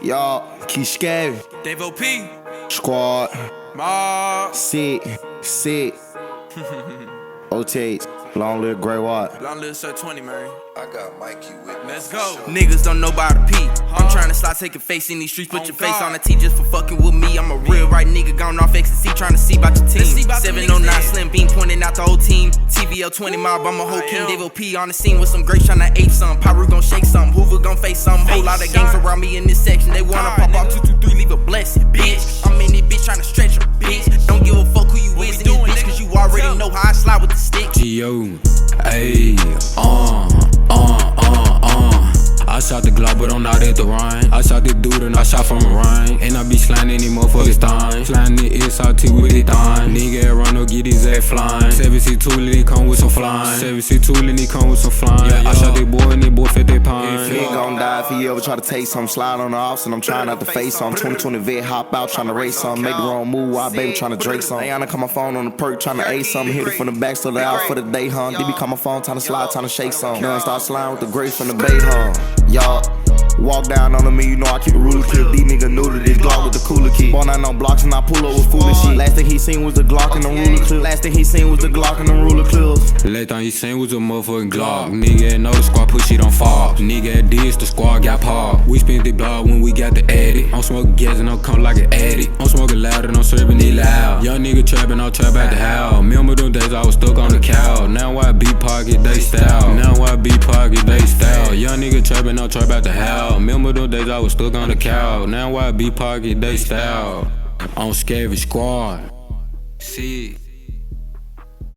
Y'all, keep scary. Dave O.P. Squad. Mob. Sick. OTs. Long live Grey Watt. Long live Sir 20, man. I got Mikey with me. Let's go. Niggas don't know about a P. I'm trying to start taking face in these streets. Put your face on the T just for fucking with me. I'm a real right nigga gone off ecstasy. Trying to see about your team. 709 Slim Beam pointing out the whole team. TVL 20 mob, I'm a whole king. Dave O.P. on the scene with some grapes trying to ape some. Pyro gon' shake some. Hoover gon' face some. Whole lot of gangs around me in this section. They wanna pop off 223, leave a blessing, bitch. I'm in this bitch trying to stretch a bitch. Don't give a fuck who you is in this bitch, cause you already know how I slide with the stick. G.O. Ayy, I shot the Glock, but I'm not at the Rhine. I shot this dude and I shot from a Rhine. And I be sliding any motherfuckers time. Sliding the SRT with it time. Nigga run no get his ass flying. 7C2 and he come with some flying. 7C2 and he come with some flying. Yeah, I shot that boy and that boy fit that pine. He ain't gon' die if he ever try to take something. Slide on the ops and I'm trying not to face some. 2020 vet hop out trying to race some. Make the wrong move while baby trying to drake some. Ayana call my phone on the perk trying to ace some. Hit it from the back so they out for the day, huh? DB call my phone trying to slide, trying to shake some. None start sliding with the grace from the bay, huh? Y'all. Walk down on me, you know I keep a ruler clip. These niggas new to this Glock with the cooler key. Born out on blocks and I pull up with foolish shit. Last thing he seen was the Glock and the ruler clip. Last thing he seen was the Glock and the ruler clips. Last time he seen was a motherfucking Glock. Nigga know the squad push shit on fall. Nigga this, the squad got popped. We spent the block when we got the addict. I'm smoking gas and I'm come like an addict. I'm smoking loud and I'm serving it loud. Young nigga trapping, I'll trap at the house. Remember them days I was stuck on the cow. Now I be pocket, they style. Now I be pocket, they style. Young nigga trapping, I'll trap at the house. Remember them days I was stuck on the cow. Now I be pocket, they style. I'm Scary Squad. See.